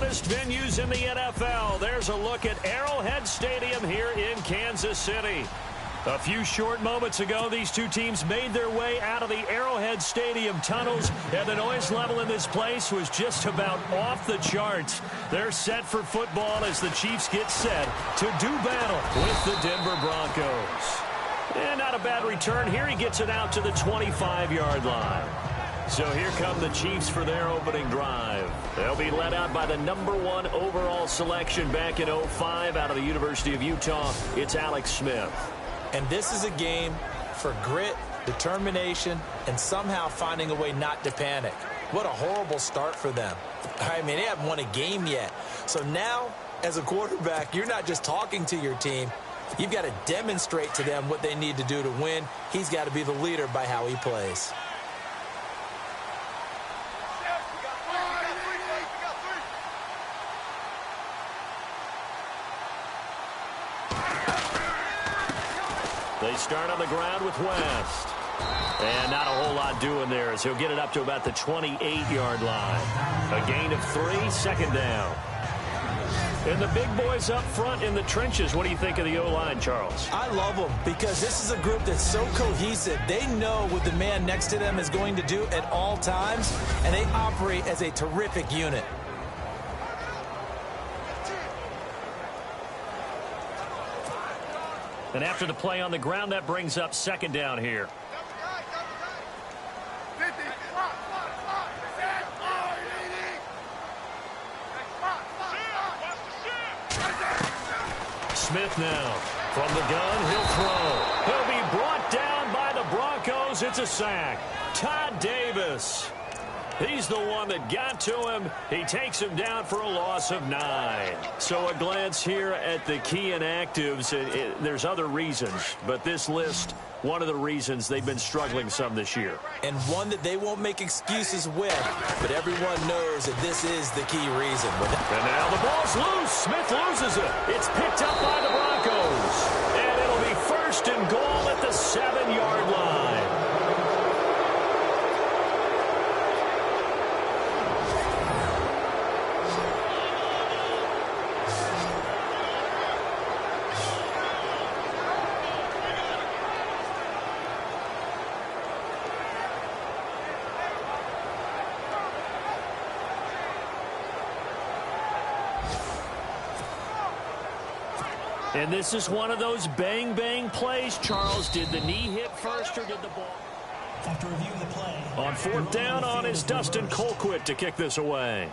newest venues in the NFL. There's a look at Arrowhead Stadium here in Kansas City. A few short moments ago, these two teams made their way out of the Arrowhead Stadium tunnels, and the noise level in this place was just about off the charts. They're set for football as the Chiefs get set to do battle with the Denver Broncos. And not a bad return here. He gets it out to the 25-yard line. So here come the Chiefs for their opening drive. They'll be led out by the #1 overall selection back in 2005 out of the University of Utah. It's Alex Smith. And this is a game for grit, determination, and somehow finding a way not to panic. What a horrible start for them. I mean, they haven't won a game yet. So now, as a quarterback, you're not just talking to your team. You've got to demonstrate to them what they need to do to win. He's got to be the leader by how he plays. They start on the ground with West. And not a whole lot doing there as he'll get it up to about the 28-yard line. A gain of 3, second down. And the big boys up front in the trenches. What do you think of the O-line, Charles? I love them because this is a group that's so cohesive. They know what the man next to them is going to do at all times, and they operate as a terrific unit. And after the play on the ground, that brings up second down here. Smith now from the gun. He'll throw. He'll be brought down by the Broncos. It's a sack. Todd Davis. He's the one that got to him. He takes him down for a loss of 9. So a glance here at the key inactives. There's other reasons, but this list, one of the reasons they've been struggling some this year. And one that they won't make excuses with, but everyone knows that this is the key reason. And now the ball's loose. Smith loses it. It's picked up by the Broncos. And it'll be first and goal at the 7-yard line. And this is one of those bang-bang plays, Charles. Did the knee hit first or did the ball? After reviewing the play. On fourth down on is Dustin Colquitt to kick this away.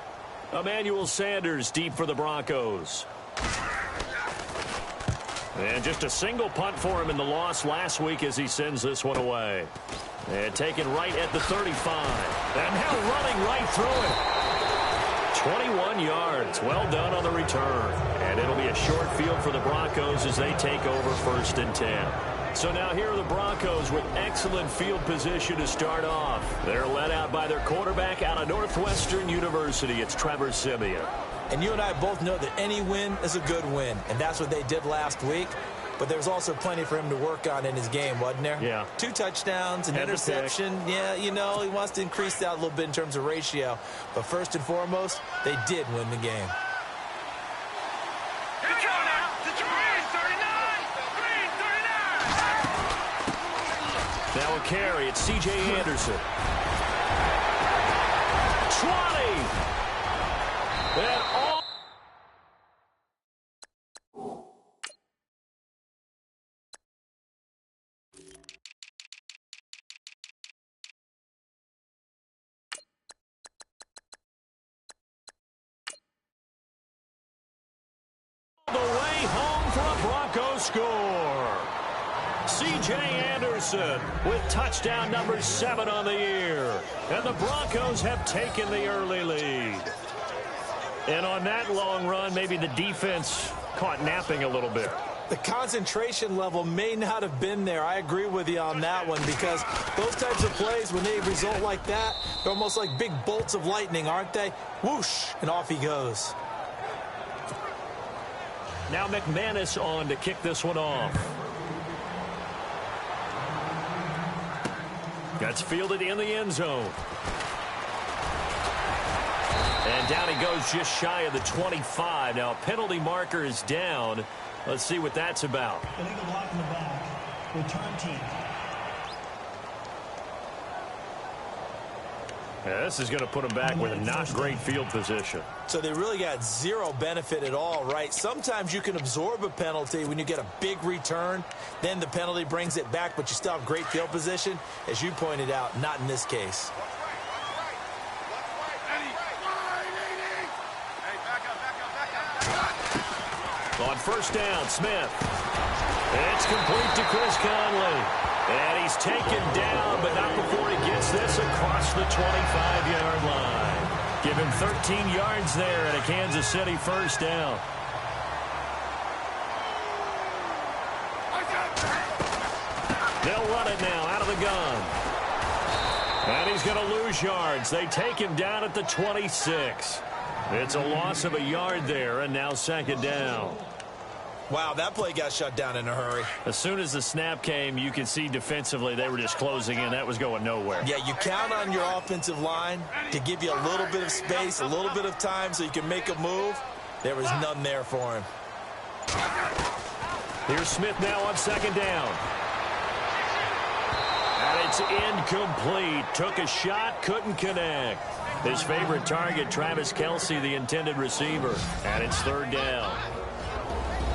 Emmanuel Sanders deep for the Broncos. And just a single punt for him in the loss last week as he sends this one away. And taken right at the 35. And now running right through it. 21 yards. Well done on the return. And it'll be a short field for the Broncos as they take over first and 10. So now here are the Broncos with excellent field position to start off. They're led out by their quarterback out of Northwestern University. It's Trevor Siemian. And you and I both know that any win is a good win, and that's what they did last week. But there's also plenty for him to work on in his game, wasn't there? Yeah. 2 touchdowns, an interception. Yeah, you know, he wants to increase that a little bit in terms of ratio. But first and foremost, they did win the game. Now a carry. It's C.J. Anderson. 20. And all. The way home for a Broncos score. C.J. Anderson with touchdown number 7 on the year. And the Broncos have taken the early lead. And on that long run, maybe the defense caught napping a little bit. The concentration level may not have been there. I agree with you on that one because those types of plays, when they result like that, they're almost like big bolts of lightning, aren't they? Whoosh, and off he goes. Now McManus on to kick this one off. That's fielded in the end zone. And down he goes just shy of the 25. Now a penalty marker is down. Let's see what that's about. Illegal block in the back. Return team. Yeah, this is going to put him back with a not great field position. So they really got zero benefit at all, right? Sometimes you can absorb a penalty when you get a big return. Then the penalty brings it back, but you still have great field position. As you pointed out, not in this case. On first down, Smith. It's complete to Chris Conley. And he's taken down, but not before he gets this across the 25-yard line. Give him 13 yards there at a Kansas City first down. They'll run it now out of the gun. And he's going to lose yards. They take him down at the 26. It's a loss of a yard there, and now second down. Wow, that play got shut down in a hurry. As soon as the snap came, you could see defensively they were just closing in. That was going nowhere. Yeah, you count on your offensive line to give you a little bit of space, a little bit of time so you can make a move. There was none there for him. Here's Smith now on second down. And it's incomplete. Took a shot, couldn't connect. His favorite target, Travis Kelce, the intended receiver. And it's third down.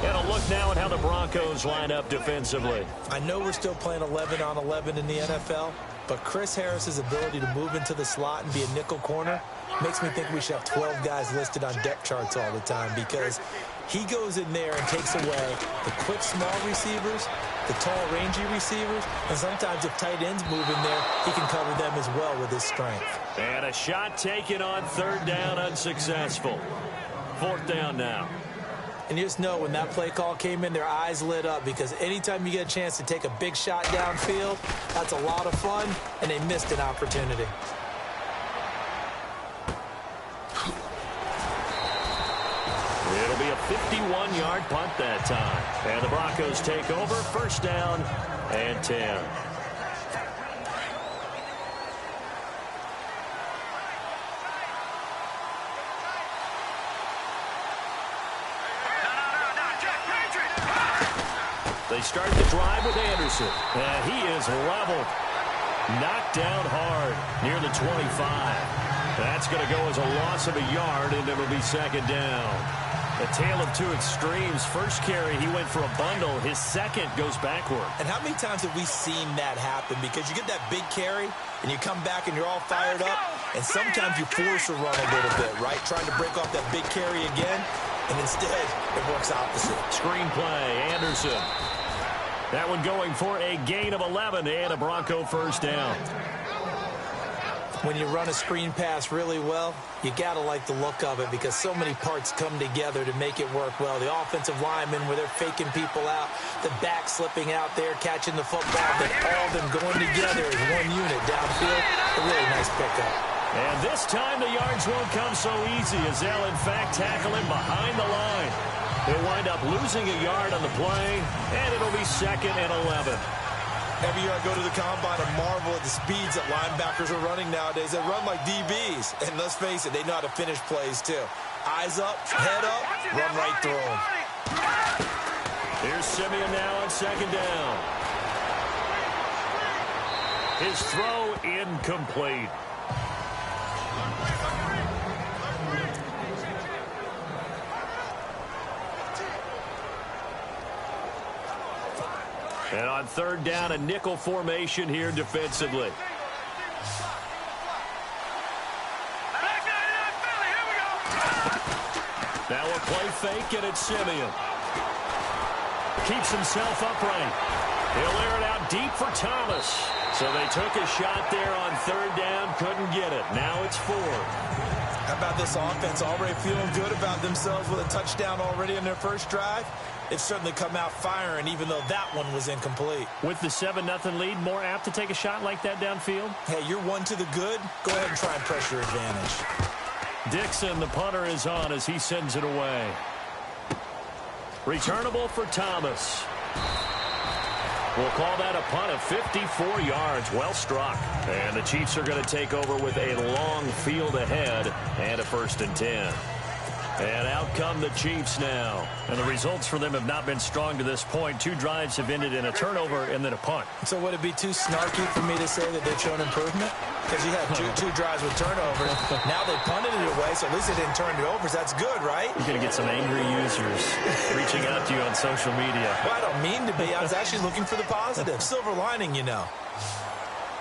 And a look now at how the Broncos line up defensively. I know we're still playing 11 on 11 in the NFL, but Chris Harris's ability to move into the slot and be a nickel corner makes me think we should have 12 guys listed on depth charts all the time, because he goes in there and takes away the quick, small receivers, the tall, rangy receivers, and sometimes if tight ends move in there, he can cover them as well with his strength. And a shot taken on third down, unsuccessful. Fourth down now. And you just know when that play call came in, their eyes lit up, because anytime you get a chance to take a big shot downfield, that's a lot of fun, and they missed an opportunity. It'll be a 51-yard punt that time. And the Broncos take over, first down and 10. They start the drive with Anderson. And he is leveled. Knocked down hard near the 25. That's going to go as a loss of a yard, and it'll be second down. A tale of two extremes. First carry, he went for a bundle. His second goes backward. And how many times have we seen that happen? Because you get that big carry, and you come back and you're all fired up, and sometimes you force a run a little bit, right? Trying to break off that big carry again, and instead it works opposite. Screenplay, Anderson. That one going for a gain of 11 and a Bronco first down. When you run a screen pass really well, you got to like the look of it, because so many parts come together to make it work well. The offensive linemen, where they're faking people out, the back slipping out there, catching the football, but all of them going together as one unit downfield. A really nice pickup. And this time the yards won't come so easy, as they'll in fact tackle him behind the line. They'll wind up losing a yard on the play, and it'll be second and 11. Every year I go to the combine and marvel at the speeds that linebackers are running nowadays. They run like DBs. And let's face it, they know how to finish plays too. Eyes up, head up, run right through them. Here's Simeon now on second down. His throw incomplete. And on third down, a nickel formation here defensively. Now a play fake, and it's Simeon. Keeps himself upright. He'll air it out deep for Thomas. So they took a shot there on third down, couldn't get it. Now it's fourth. How about this offense already feeling good about themselves with a touchdown already in their first drive? They've certainly come out firing, even though that one was incomplete. With the 7-0 lead, more apt to take a shot like that downfield? Hey, you're one to the good. Go ahead and try and press your advantage. Dixon, the punter, is on as he sends it away. Returnable for Thomas. We'll call that a punt of 54 yards. Well struck. And the Chiefs are going to take over with a long field ahead and a 1st and 10. And out come the Chiefs now. And the results for them have not been strong to this point. 2 drives have ended in a turnover and then a punt. So would it be too snarky for me to say that they've shown improvement? Because you had two drives with turnovers. Now they punted it away, so at least they didn't turn it over. So that's good, right? You're going to get some angry users reaching out to you on social media. Well, I don't mean to be. I was actually looking for the positive. Silver lining, you know.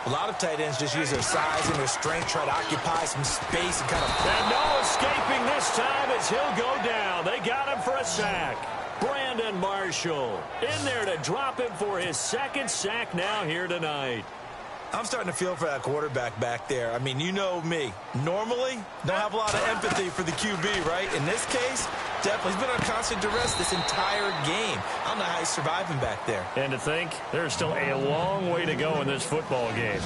A lot of tight ends just use their size and their strength, try to occupy some space and kind of... And no escaping this time as he'll go down. They got him for a sack. Brandon Marshall in there to drop him for his 2nd sack now here tonight. I'm starting to feel for that quarterback back there. I mean, you know me. Normally, don't have a lot of empathy for the QB, right? In this case, definitely. He's been on constant duress this entire game. I don't know how he's surviving back there. And to think, there's still a long way to go in this football game.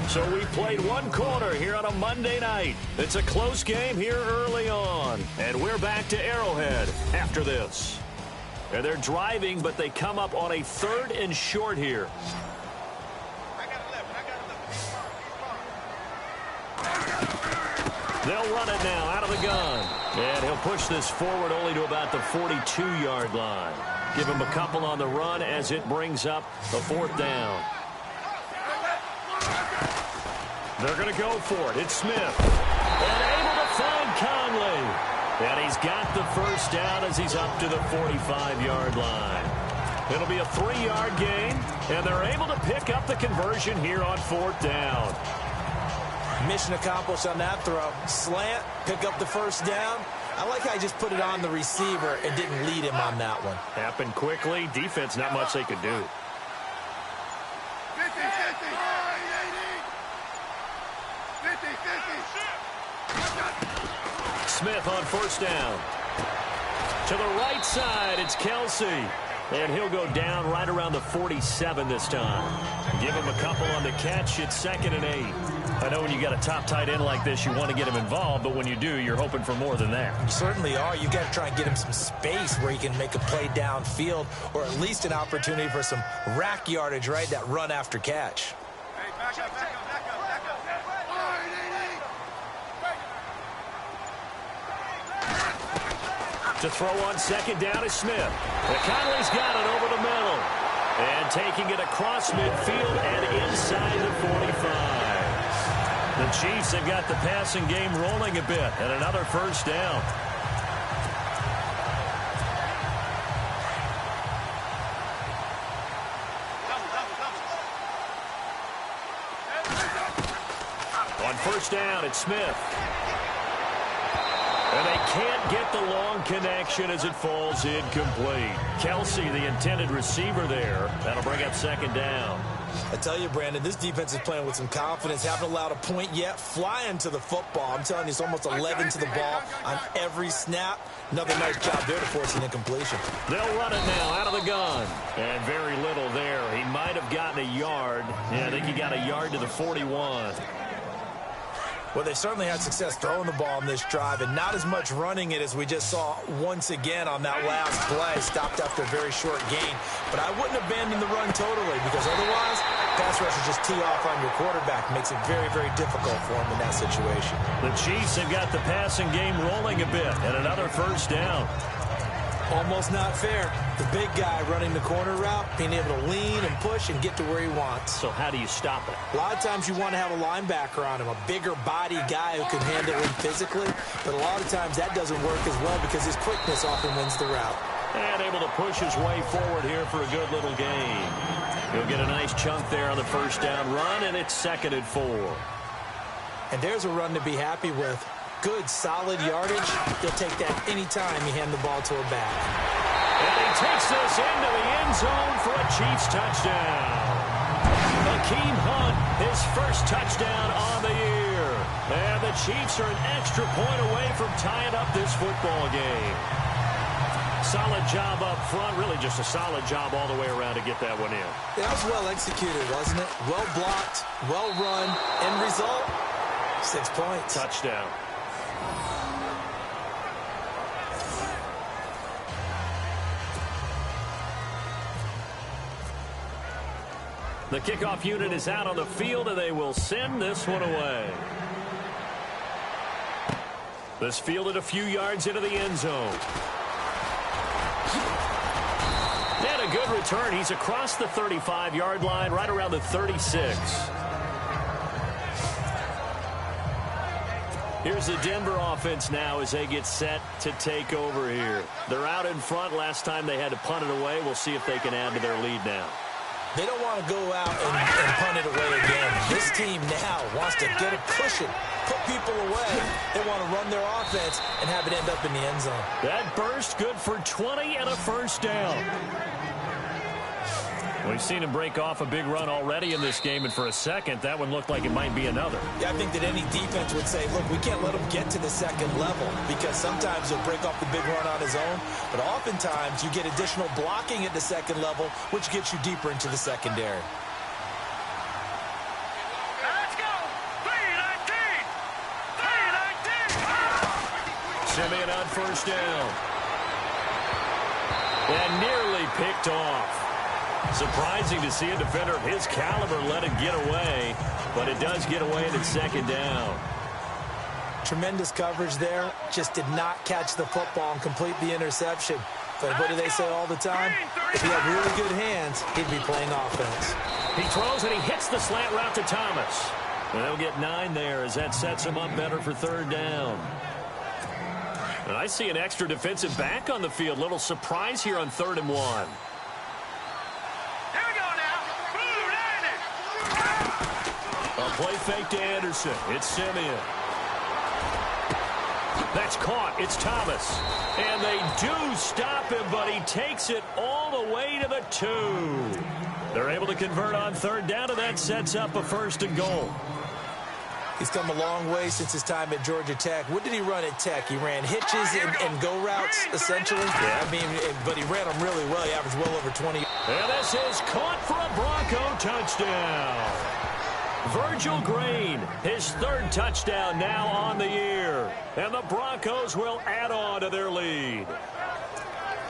So we played 1 quarter here on a Monday night. It's a close game here early on. And we're back to Arrowhead after this. And they're driving, but they come up on a 3rd and short here. They'll run it now out of the gun. And he'll push this forward only to about the 42-yard line. Give him a couple on the run as it brings up the 4th down. They're going to go for it. It's Smith. And able to find Conley. And he's got the 1st down as he's up to the 45-yard line. It'll be a 3-yard gain. And they're able to pick up the conversion here on 4th down. Mission accomplished on that throw. Slant, pick up the 1st down. I like how he just put it on the receiver and didn't lead him on that one. Happened quickly. Defense, not much they could do. 50, 50. Smith on 1st down. To the right side, it's Kelsey. And he'll go down right around the 47 this time. Give him a couple on the catch. It's 2nd and 8. I know when you got a top tight end like this, you want to get him involved, but when you do, you're hoping for more than that. You certainly are. You got to try and get him some space where he can make a play downfield, or at least an opportunity for some rack yardage, right? That run after catch. Hey, back up. To throw on 2nd down is Smith. And Conley's got it over the middle. And taking it across midfield and inside the 45. The Chiefs have got the passing game rolling a bit. And another 1st down. On 1st down, it's Smith. And they can't get the long connection as it falls incomplete. Kelsey, the intended receiver there. That'll bring up 2nd down. I tell you, Brandon, this defense is playing with some confidence. Haven't allowed a point yet. Flying to the football. I'm telling you, it's almost 11 to the ball on every snap. Another nice job there to force an incompletion. They'll run it now out of the gun. And very little there. He might have gotten a yard. Yeah, I think he got a yard to the 41. Well, they certainly had success throwing the ball on this drive, and not as much running it as we just saw once again on that last play. Stopped after a very short gain. But I wouldn't abandon the run totally, because otherwise, pass rushers just tee off on your quarterback. Makes it very, very difficult for him in that situation. The Chiefs have got the passing game rolling a bit, and another 1st down. Almost not fair. The big guy running the corner route, being able to lean and push and get to where he wants. So how do you stop it? A lot of times you want to have a linebacker on him, a bigger body guy who can handle him physically. But a lot of times that doesn't work as well because his quickness often wins the route. And able to push his way forward here for a good little gain. He'll get a nice chunk there on the 1st down run, and it's 2nd and 4. And there's a run to be happy with. Good, solid yardage. He'll take that anytime you hand the ball to a back. And he takes this into the end zone for a Chiefs touchdown. Hakeem Hunt, his 1st touchdown on the year. And the Chiefs are an extra point away from tying up this football game. Solid job up front, really just a solid job all the way around to get that one in. That was well executed, wasn't it? Well blocked, well run. End result, 6 points. Touchdown. The kickoff unit is out on the field, and they will send this one away. This fielded a few yards into the end zone. And a good return. He's across the 35-yard line, right around the 36. Here's the Denver offense now as they get set to take over here. They're out in front. Last time they had to punt it away. We'll see if they can add to their lead now. They don't want to go out and punt it away again. This team now wants to get a cushion, put people away. They want to run their offense and have it end up in the end zone. That burst good for 20 and a first down. We've seen him break off a big run already in this game, and for a second, that one looked like it might be another. Yeah, I think that any defense would say, look, we can't let him get to the second level, because sometimes he'll break off the big run on his own, but oftentimes you get additional blocking at the second level, which gets you deeper into the secondary. Let's go! 3-19! Simeon on first down. And nearly picked off. Surprising to see a defender of his caliber let it get away, but it does get away at second down. Tremendous coverage there. Just did not catch the football and complete the interception. But what do they say all the time? If he had really good hands, he'd be playing offense. He throws and he hits the slant route to Thomas. And they'll get 9 there as that sets him up better for third down. And I see an extra defensive back on the field. Little surprise here on 3rd and 1. A play fake to Anderson. It's Simeon. That's caught. It's Thomas. And they do stop him, but he takes it all the way to the 2. They're able to convert on 3rd down, and that sets up a 1st and goal. He's come a long way since his time at Georgia Tech. What did he run at Tech? He ran hitches and go routes, essentially. Yeah, I mean, but he ran them really well. He averaged well over 20. And this is caught for a Bronco touchdown. Virgil Green, his 3rd touchdown now on the year. And the Broncos will add on to their lead.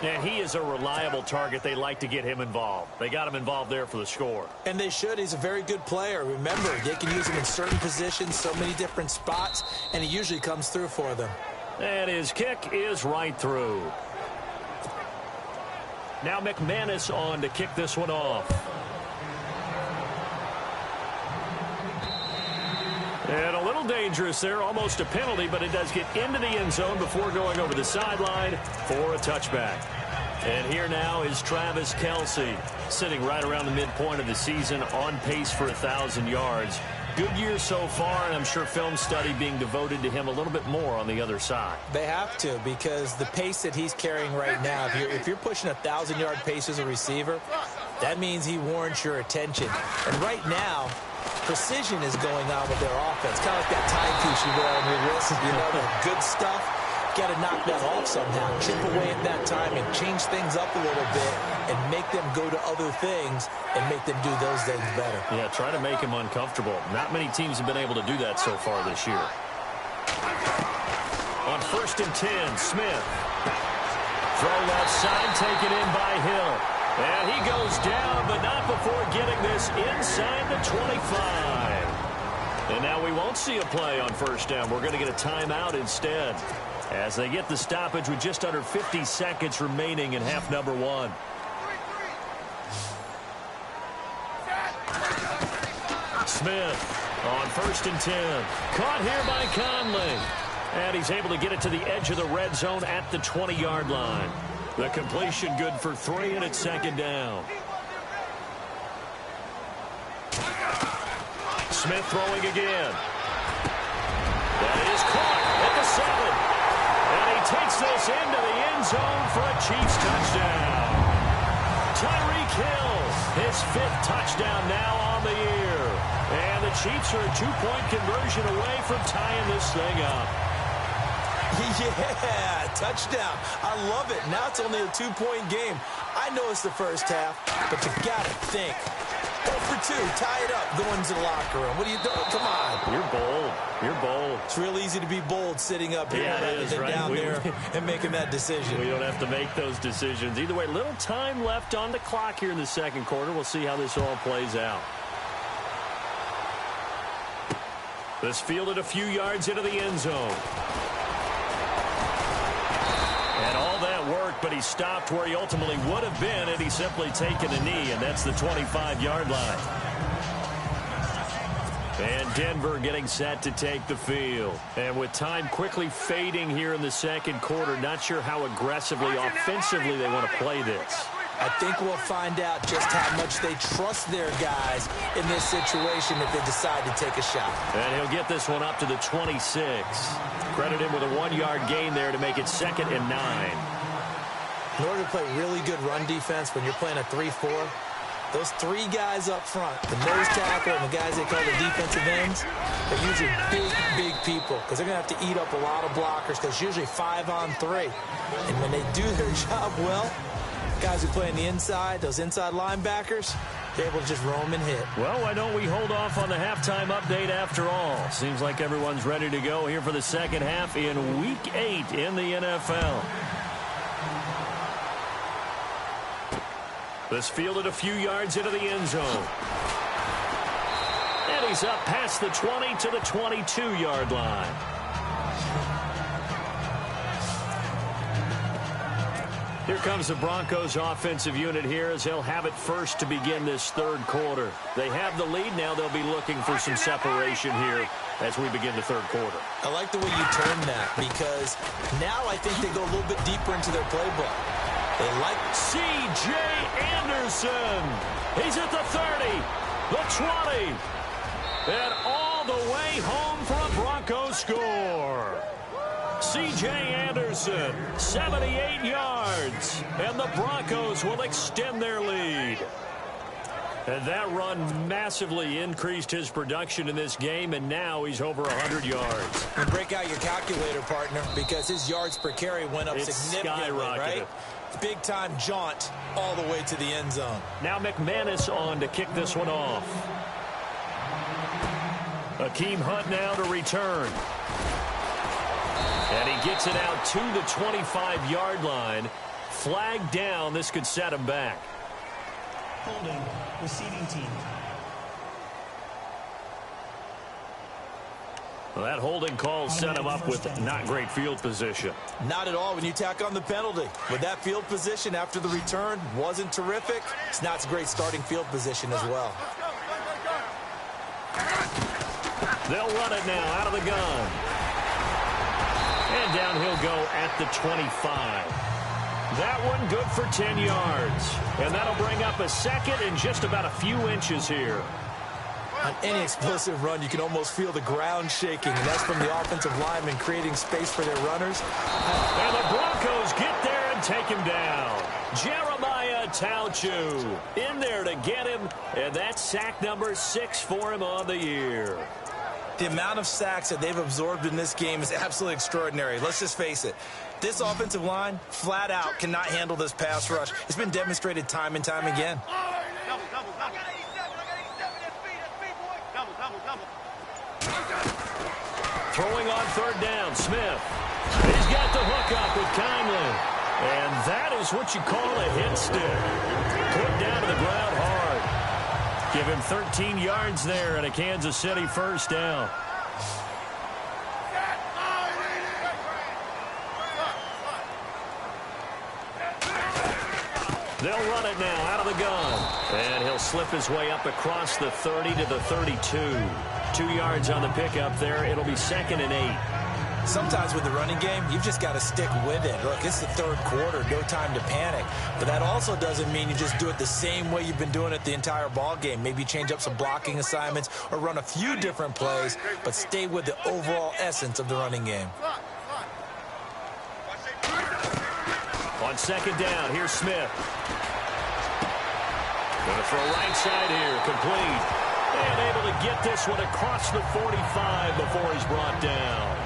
And he is a reliable target. They like to get him involved. They got him involved there for the score. And they should. He's a very good player. Remember, they can use him in certain positions, so many different spots, and he usually comes through for them. And his kick is right through. Now McManus on to kick this one off. And a little dangerous there, almost a penalty, but it does get into the end zone before going over the sideline for a touchback. And here now is Travis Kelce, sitting right around the midpoint of the season, on pace for 1,000 yards. Good year so far, and I'm sure film study being devoted to him a little bit more on the other side. They have to, because the pace that he's carrying right now, if you're pushing 1,000-yard pace as a receiver, that means he warrants your attention. And right now, precision is going on with their offense. Kind of like that timepiece you wear on your wrist. You know, the good stuff. Got to knock that off somehow. Chip away at that time and change things up a little bit and make them go to other things and make them do those things better. Yeah, try to make him uncomfortable. Not many teams have been able to do that so far this year. On 1st and 10, Smith. Throw left side, taken in by Hill. And he goes down, but not before getting this inside the 25. And now we won't see a play on 1st down. We're going to get a timeout instead, as they get the stoppage with just under 50 seconds remaining in half number 1. Smith on 1st and 10. Caught here by Conley. And he's able to get it to the edge of the red zone at the 20-yard line. The completion good for 3, and it's 2nd down. Smith throwing again. That is caught at the 7. And he takes this into the end zone for a Chiefs touchdown. Tyreek Hill, his 5th touchdown now on the year. And the Chiefs are a 2-point conversion away from tying this thing up. Yeah, touchdown. I love it. Now it's only a 2-point game. I know it's the first half, but you got to think for 2. Tie it up. Go into the locker room. What are you doing? Come on. You're bold. You're bold. It's real easy to be bold sitting up here rather than down there and making that decision. We don't have to make those decisions. Either way, little time left on the clock here in the second quarter. We'll see how this all plays out. This fielded a few yards into the end zone. And all that worked, but he stopped where he ultimately would have been had he simply taken a knee, and that's the 25-yard line. And Denver getting set to take the field. And with time quickly fading here in the second quarter, not sure how aggressively, offensively they want to play this. I think we'll find out just how much they trust their guys in this situation if they decide to take a shot. And he'll get this one up to the 26. Credit him with a 1-yard gain there to make it 2nd and 9. In order to play really good run defense when you're playing a 3-4, those 3 guys up front, the nose tackle and the guys they call the defensive ends, they're usually big people because they're going to have to eat up a lot of blockers because it's usually 5-on-3. And when they do their job well, guys who play on the inside, those inside linebackers, they're able to just roam and hit. Well, why don't we hold off on the halftime update after all? Seems like everyone's ready to go here for the second half in Week 8 in the NFL. This fielded a few yards into the end zone. And he's up past the 20 to the 22-yard line. Here comes the Broncos offensive unit here as they'll have it first to begin this third quarter. They have the lead. Now they'll be looking for some separation here as we begin the third quarter. I like the way you turn that because now I think they go a little bit deeper into their playbook. They like C.J. Anderson. He's at the 30, the 20, and all the way home for a Broncos score. C.J. Anderson, 78 yards, and the Broncos will extend their lead. And that run massively increased his production in this game, and now he's over 100 yards. And break out your calculator, partner, because his yards per carry went up significantly, right? Big-time jaunt all the way to the end zone. Now McManus on to kick this one off. Akeem Hunt now to return. And he gets it out to the 25-yard line. Flag down. This could set him back. Holding, receiving team. Well, that holding call set him up with not great field position. Not at all when you tack on the penalty. With that field position after the return wasn't terrific. It's not a great starting field position as well. They'll run it now out of the gun. And down he'll go at the 25. That one good for 10 yards. And that'll bring up a second and just about a few inches here. On any explosive run, you can almost feel the ground shaking, and that's from the offensive linemen creating space for their runners. And the Broncos get there and take him down. Jeremiah Tauchu in there to get him, and that's sack number 6 for him on the year. The amount of sacks that they've absorbed in this game is absolutely extraordinary. Let's just face it. This offensive line, flat out, cannot handle this pass rush. It's been demonstrated time and time again. Throwing on third down, Smith. He's got the hook up with Conley. And that is what you call a hit stick. Put down to the ground hard. Give him 13 yards there and a Kansas City first down. They'll run it now out of the gun. And he'll slip his way up across the 30 to the 32. 2 yards on the pickup there. It'll be 2nd and 8. Sometimes with the running game, you've just got to stick with it. Look, it's the third quarter, no time to panic. But that also doesn't mean you just do it the same way you've been doing it the entire ball game. Maybe change up some blocking assignments or run a few different plays, but stay with the overall essence of the running game. On second down, here's Smith. Going to throw right side here, complete. And able to get this one across the 45 before he's brought down.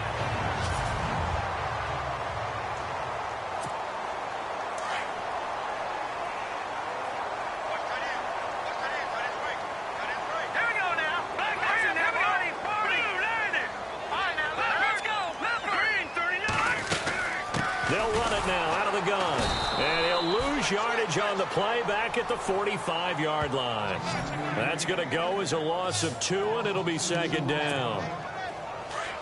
now out of the gun. And he'll lose yardage on the play back at the 45-yard line. That's going to go as a loss of 2, and it'll be second down.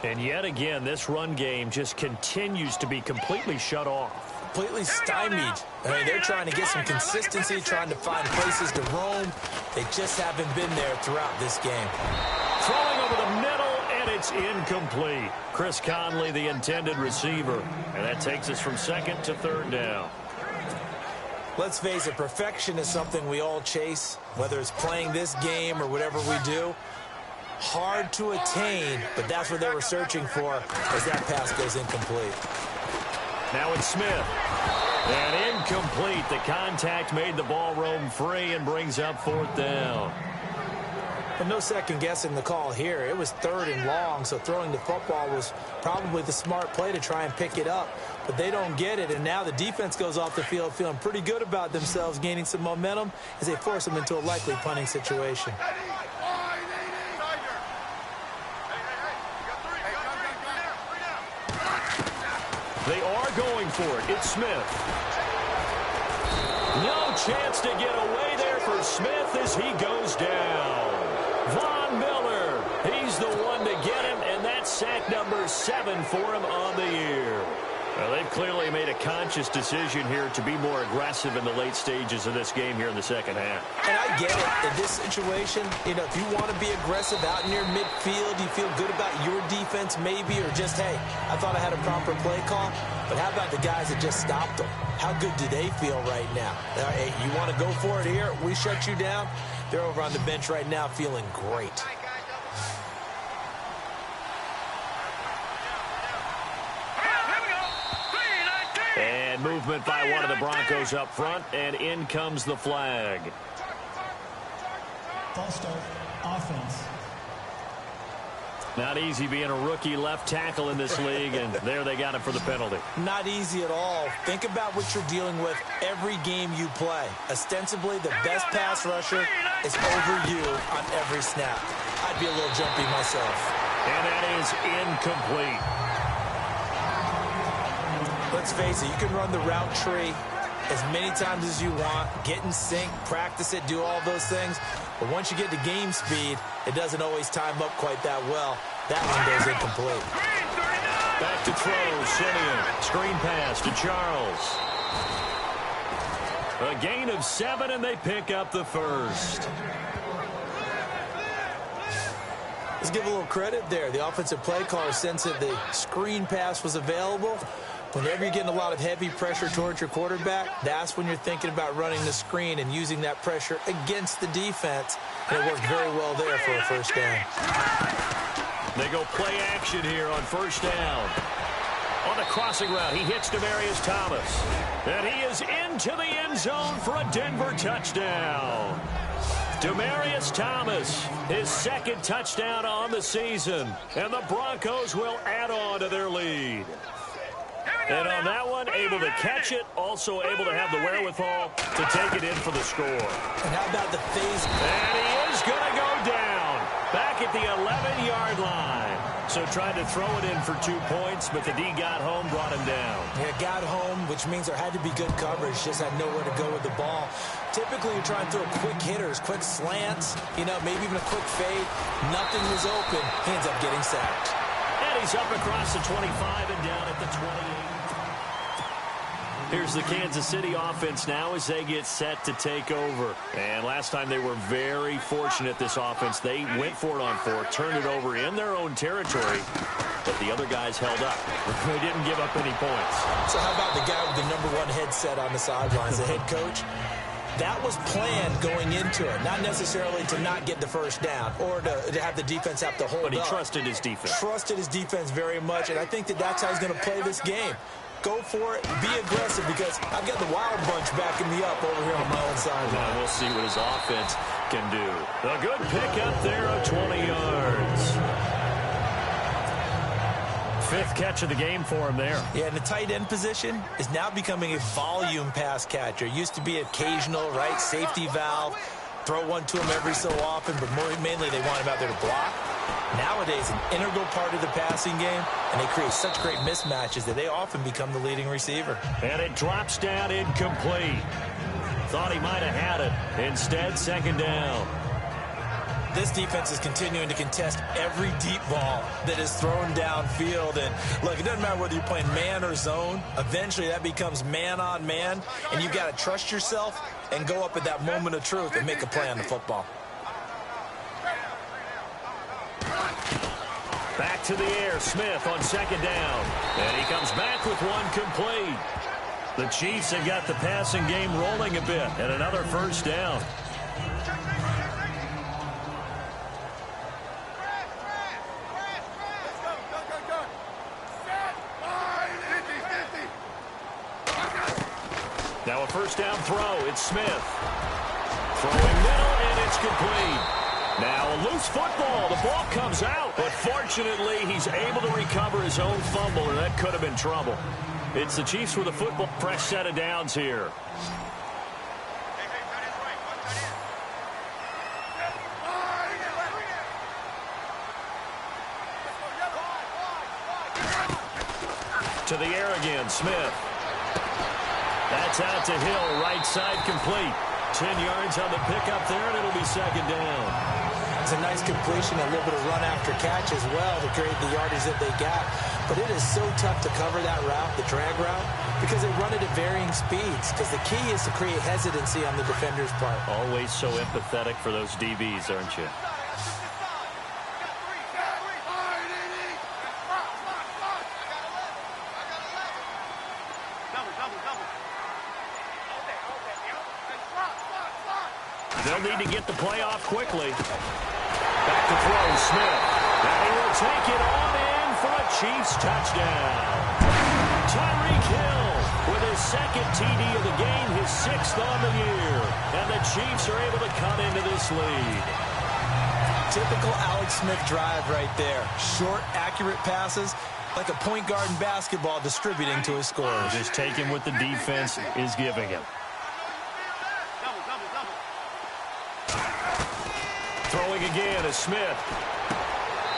And yet again, this run game just continues to be completely shut off. Completely stymied. I mean, they're trying to get some consistency, trying to find places to roam. They just haven't been there throughout this game. Throwing over the middle, and it's incomplete. Chris Conley, the intended receiver. And that takes us from second to third down. Let's face it, perfection is something we all chase, whether it's playing this game or whatever we do. Hard to attain, but that's what they were searching for as that pass goes incomplete. Now it's Smith. And incomplete. The contact made the ball roam free and brings up fourth down. But no second guessing the call here. It was 3rd and long, so throwing the football was probably the smart play to try and pick it up. But they don't get it, and now the defense goes off the field feeling pretty good about themselves, gaining some momentum as they force them into a likely punting situation. They are going for it. It's Smith. No chance to get away there for Smith as he goes down. Von Miller, he's the one to get him, and that's sack number 7 for him on the year. Well, they've clearly made a conscious decision here to be more aggressive in the late stages of this game here in the second half. And I get it. In this situation, you know, if you want to be aggressive out near midfield, you feel good about your defense maybe, or just, hey, I thought I had a proper play call. But how about the guys that just stopped them? How good do they feel right now? Hey, you want to go for it here? We shut you down. They're over on the bench right now feeling great. And movement by one of the Broncos up front, and in comes the flag. False start, offense. Not easy being a rookie left tackle in this league, and there they got it for the penalty. Not easy at all. Think about what you're dealing with every game you play. Ostensibly, the best pass rusher is over you on every snap. I'd be a little jumpy myself. And that is incomplete. Let's face it, you can run the route tree as many times as you want, get in sync, practice it, do all those things. But once you get to game speed, it doesn't always time up quite that well. That one goes incomplete. Back to throw, Simeon. Screen pass to Charles. A gain of 7, and they pick up the first. Let's give a little credit there. The offensive play caller sensed that the screen pass was available. Whenever you're getting a lot of heavy pressure towards your quarterback, that's when you're thinking about running the screen and using that pressure against the defense. And it worked very well there for a first down. They go play action here on first down. On the crossing route, he hits Demaryius Thomas. And he is into the end zone for a Denver touchdown. Demaryius Thomas, his second touchdown on the season. And the Broncos will add on to their lead. And on that one, able to catch it, also able to have the wherewithal to take it in for the score. And how about the phase? And he is going to go down back at the 11-yard line. So tried to throw it in for 2 points, but the D got home, brought him down. Yeah, got home, which means there had to be good coverage. Just had nowhere to go with the ball. Typically, you're trying to throw quick hitters, quick slants, you know, maybe even a quick fade. Nothing was open. He ends up getting sacked. And he's up across the 25 and down at the 28. Here's the Kansas City offense now as they get set to take over. And last time they were very fortunate, this offense. They went for it on 4, turned it over in their own territory, but the other guys held up. They didn't give up any points. So how about the guy with the #1 headset on the sidelines, the head coach? That was planned going into it, not necessarily to not get the first down or to have the defense have to hold up. But he trusted his defense. Trusted his defense very much, and I think that's how he's going to play this game. Go for it, be aggressive, because I've got the wild bunch backing me up over here on my own sideline. Now we'll see what his offense can do. A good pickup there of 20 yards. 5th catch of the game for him there. Yeah, and the tight end position is now becoming a volume pass catcher. Used to be occasional, right? Safety valve. Throw one to him every so often, but mainly they want him out there to block. Nowadays, an integral part of the passing game, and they create such great mismatches that they often become the leading receiver. And it drops down incomplete. Thought he might have had it. Instead, second down. This defense is continuing to contest every deep ball that is thrown downfield. And look, it doesn't matter whether you're playing man or zone. Eventually, that becomes man on man. And you've got to trust yourself and go up at that moment of truth and make a play on the football. Back to the air, Smith on second down. And he comes back with one complete. The Chiefs have got the passing game rolling a bit, and another first down. Now a first down throw. It's Smith. Throwing middle, and it's complete. Now a loose football. The ball comes out, but fortunately he's able to recover his own fumble, and that could have been trouble. It's the Chiefs with a football. Fresh set of downs here. To the air again, Smith. That's out to Hill, right side complete. 10 yards on the pickup there, and it'll be second down. It's a nice completion, a little bit of run after catch as well to create the yardage that they got. But it is so tough to cover that route, the drag route, because they run it at varying speeds. Because the key is to create hesitancy on the defender's part. Always so empathetic for those DBs, aren't you? They'll need to get the play off quickly. Back to throw, Smith. And he will take it on in for a Chiefs touchdown. Tyreek Hill with his second TD of the game, his sixth on the year. And the Chiefs are able to cut into this lead. Typical Alex Smith drive right there. Short, accurate passes, like a point guard in basketball distributing to his scorers. Just taking what the defense is giving him. Throwing again is Smith.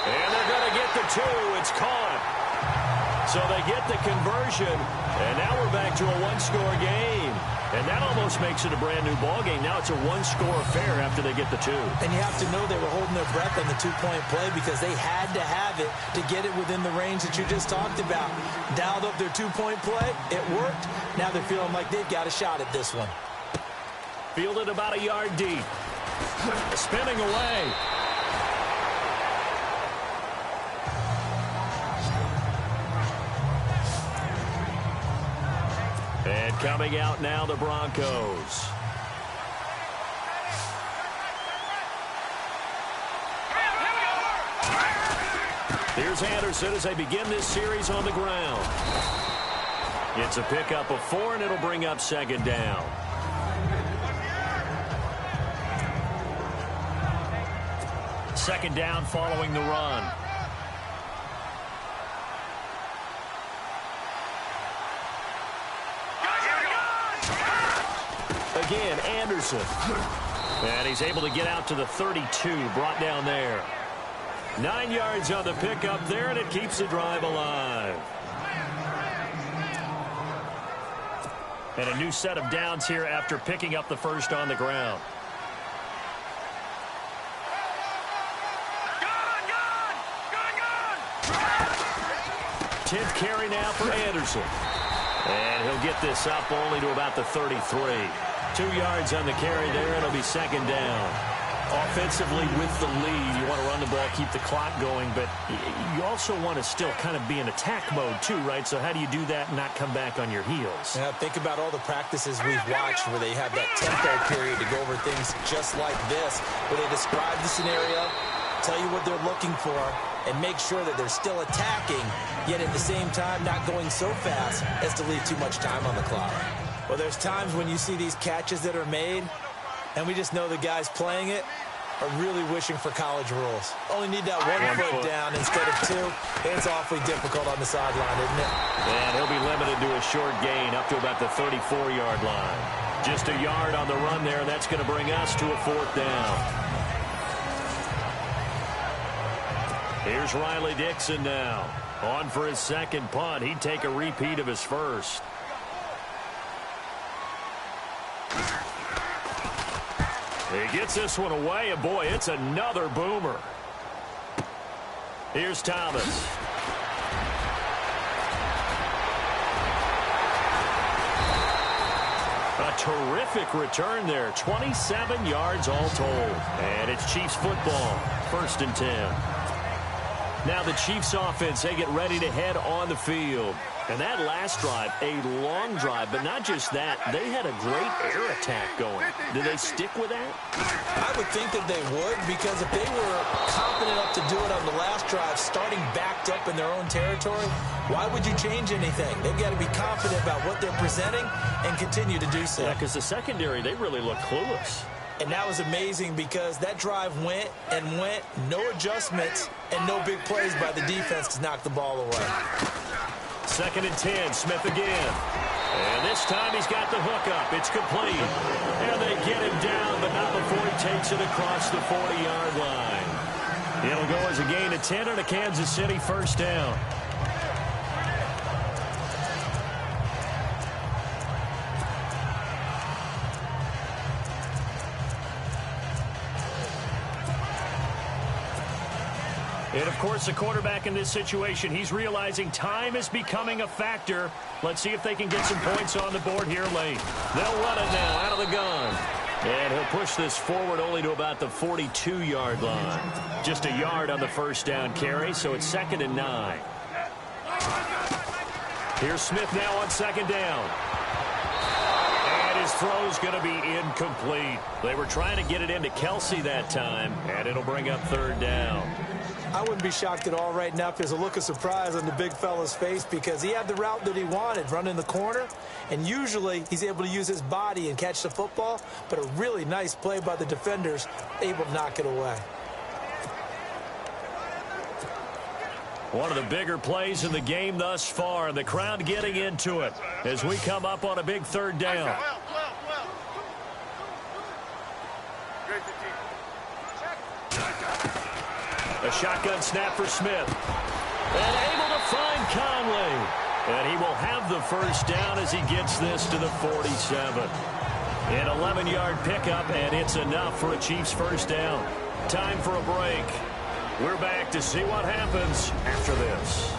And they're going to get the two. It's caught. So they get the conversion. And now we're back to a one-score game. And that almost makes it a brand-new ball game. Now it's a one-score affair after they get the two. And you have to know they were holding their breath on the two-point play because they had to have it to get it within the range that you just talked about. Dialed up their two-point play. It worked. Now they're feeling like they've got a shot at this one. Fielded about a yard deep. Spinning away. And coming out now, the Broncos. Here's Anderson as they begin this series on the ground. It's a pickup of 4, and it'll bring up second down. Second down following the run. Again, Anderson. And he's able to get out to the 32, brought down there. 9 yards on the pickup there, and it keeps the drive alive. And a new set of downs here after picking up the first on the ground. 10th carry now for Anderson. And he'll get this up only to about the 33. 2 yards on the carry there, and it'll be second down. Offensively with the lead, you want to run the ball, keep the clock going, but you also want to still kind of be in attack mode too, right? So how do you do that and not come back on your heels? Yeah, think about all the practices we've watched where they have that tempo period to go over things just like this, where they describe the scenario, tell you what they're looking for, and make sure that they're still attacking, yet at the same time not going so fast as to leave too much time on the clock. Well, there's times when you see these catches that are made, and we just know the guys playing it are really wishing for college rules. Only need that one foot down instead of two. It's awfully difficult on the sideline, isn't it? And he'll be limited to a short gain up to about the 34-yard line. Just a yard on the run there, and that's going to bring us to a fourth down. Here's Riley Dixon now. On for his second punt. He'd take a repeat of his first. He gets this one away, and boy, it's another boomer. Here's Thomas. A terrific return there. 27 yards all told. And it's Chiefs football. 1st and 10. Now the Chiefs offense, they get ready to head on the field. And that last drive, a long drive, but not just that. They had a great air attack going. Do they stick with that? I would think that they would, because if they were confident enough to do it on the last drive, starting backed up in their own territory, why would you change anything? They've got to be confident about what they're presenting and continue to do so. Yeah, because the secondary, they really look clueless. And that was amazing because that drive went and went, no adjustments, and no big plays by the defense to knock the ball away. 2nd and 10, Smith again. And this time he's got the hook up. It's complete. And they get him down, but not before he takes it across the 40-yard line. It'll go as a gain of 10 and a Kansas City 1st down. And, of course, the quarterback in this situation, he's realizing time is becoming a factor. Let's see if they can get some points on the board here late. They'll run it now out of the gun. And he'll push this forward only to about the 42-yard line. Just a yard on the 1st down carry, so it's 2nd and 9. Here's Smith now on 2nd down. And his throw's going to be incomplete. They were trying to get it into Kelsey that time, and it'll bring up 3rd down. I wouldn't be shocked at all right now if there's a look of surprise on the big fella's face, because he had the route that he wanted, running the corner, and usually he's able to use his body and catch the football, but a really nice play by the defenders, able to knock it away. One of the bigger plays in the game thus far, and the crowd getting into it as we come up on a big 3rd down. A shotgun snap for Smith. And able to find Conley. And he will have the 1st down as he gets this to the 47. An 11-yard pickup, and it's enough for a Chiefs 1st down. Time for a break. We're back to see what happens after this.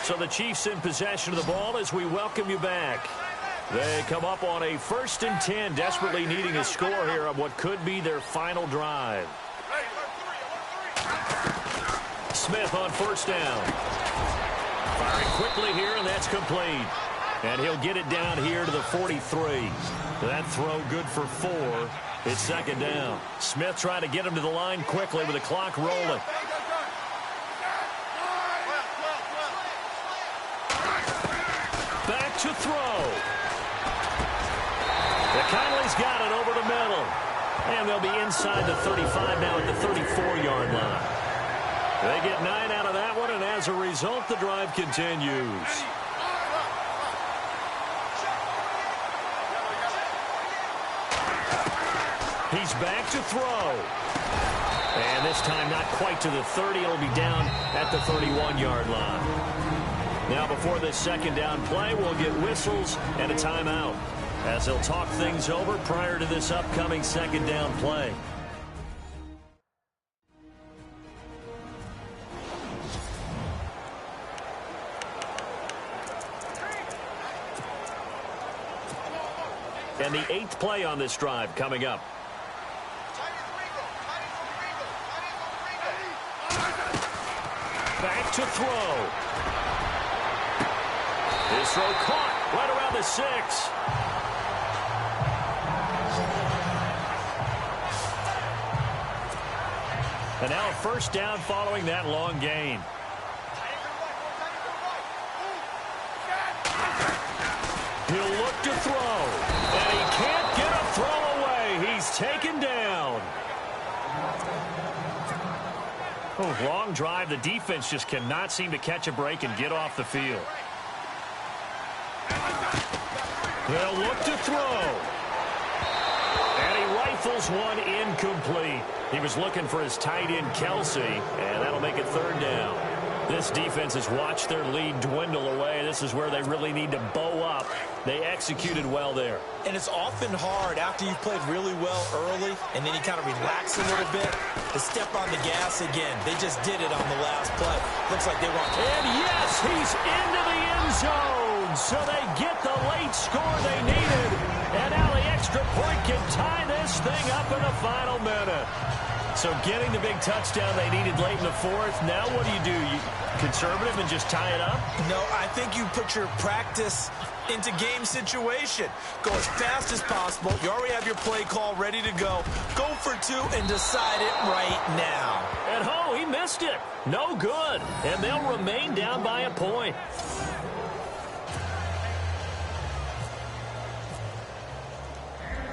So the Chiefs in possession of the ball as we welcome you back. They come up on a 1st and 10, desperately needing a score here on what could be their final drive. Smith on 1st down. Firing quickly here, and that's complete. And he'll get it down here to the 43. That throw good for 4. It's 2nd down. Smith trying to get him to the line quickly with the clock rolling. Back to throw. Conley's got it over the middle. And they'll be inside the 35 now at the 34-yard line. They get 9 out of that one, and as a result, the drive continues. He's back to throw. And this time not quite to the 30. It'll be down at the 31-yard line. Now before this 2nd down play, we'll get whistles and a timeout, as they'll talk things over prior to this upcoming 2nd down play. And the 8th play on this drive coming up. Back to throw. His throw caught right around the 6. And now a 1st down following that long gain. He'll look to throw. And he can't get a throw away. He's taken down. Oh, long drive. The defense just cannot seem to catch a break and get off the field. They'll look to throw. And he rifles one incomplete. He was looking for his tight end, Kelsey, and that'll make it third down. This defense has watched their lead dwindle away. This is where they really need to bow up. They executed well there. And it's often hard after you've played really well early and then you kind of relax a little bit to step on the gas again. They just did it on the last play. Looks like they want to. And yes, he's into the end zone. So they get the late score they needed. And now the extra point can tie this thing up in the final minute. So getting the big touchdown they needed late in the fourth. Now what do? You conservative and just tie it up? No, I think you put your practice into game situation. Go as fast as possible. You already have your play call ready to go. Go for two and decide it right now. And he missed it. No good. And they'll remain down by a point.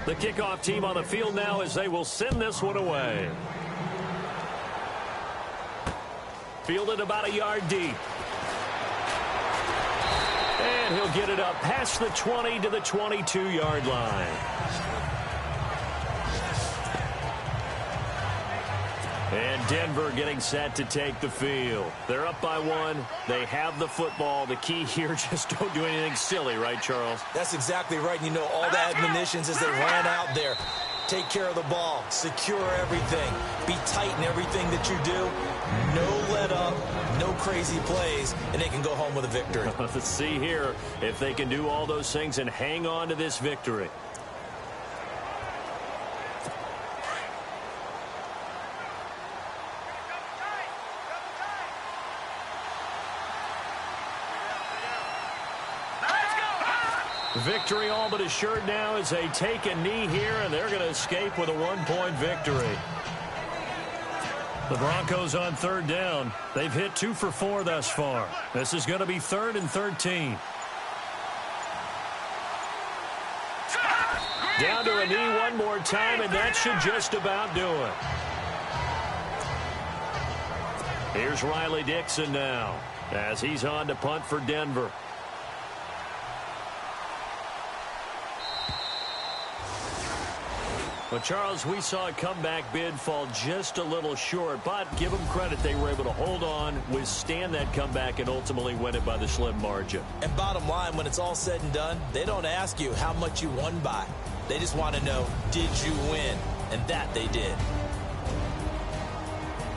The kickoff team on the field now as they will send this one away. Fielded about a yard deep. And he'll get it up past the 20 to the 22-yard line. And Denver getting set to take the field. They're up by one. They have the football. The key here, just don't do anything silly, right, Charles? That's exactly right. You know, all the admonitions as they ran out there. Take care of the ball. Secure everything. Be tight in everything that you do. No let up. No crazy plays. And they can go home with a victory. Let's see here if they can do all those things and hang on to this victory. Victory all but assured now as they take a knee here, and they're going to escape with a one-point victory. The Broncos on third down. They've hit 2 for 4 thus far. This is going to be 3rd and 13. Down to a knee one more time, and that should just about do it. Here's Riley Dixon now as he's on to punt for Denver. Well, Charles, we saw a comeback bid fall just a little short, but give them credit. They were able to hold on, withstand that comeback, and ultimately win it by the slim margin. And bottom line, when it's all said and done, they don't ask you how much you won by. They just want to know, did you win? And that they did.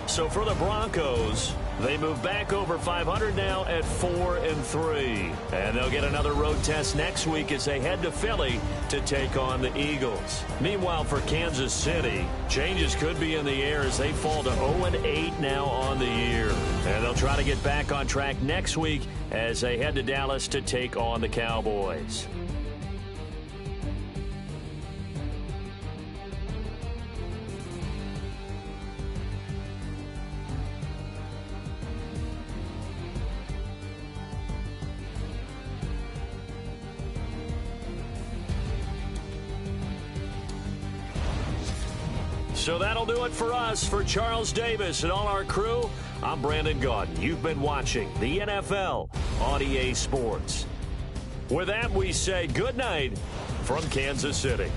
So for the Broncos, they move back over 500 now at 4-3. And they'll get another road test next week as they head to Philly to take on the Eagles. Meanwhile, for Kansas City, changes could be in the air as they fall to 0-8 now on the year. And they'll try to get back on track next week as they head to Dallas to take on the Cowboys. So that'll do it for us. For Charles Davis and all our crew, I'm Brandon Gaudin. You've been watching the NFL on EA Sports. With that, we say good night from Kansas City.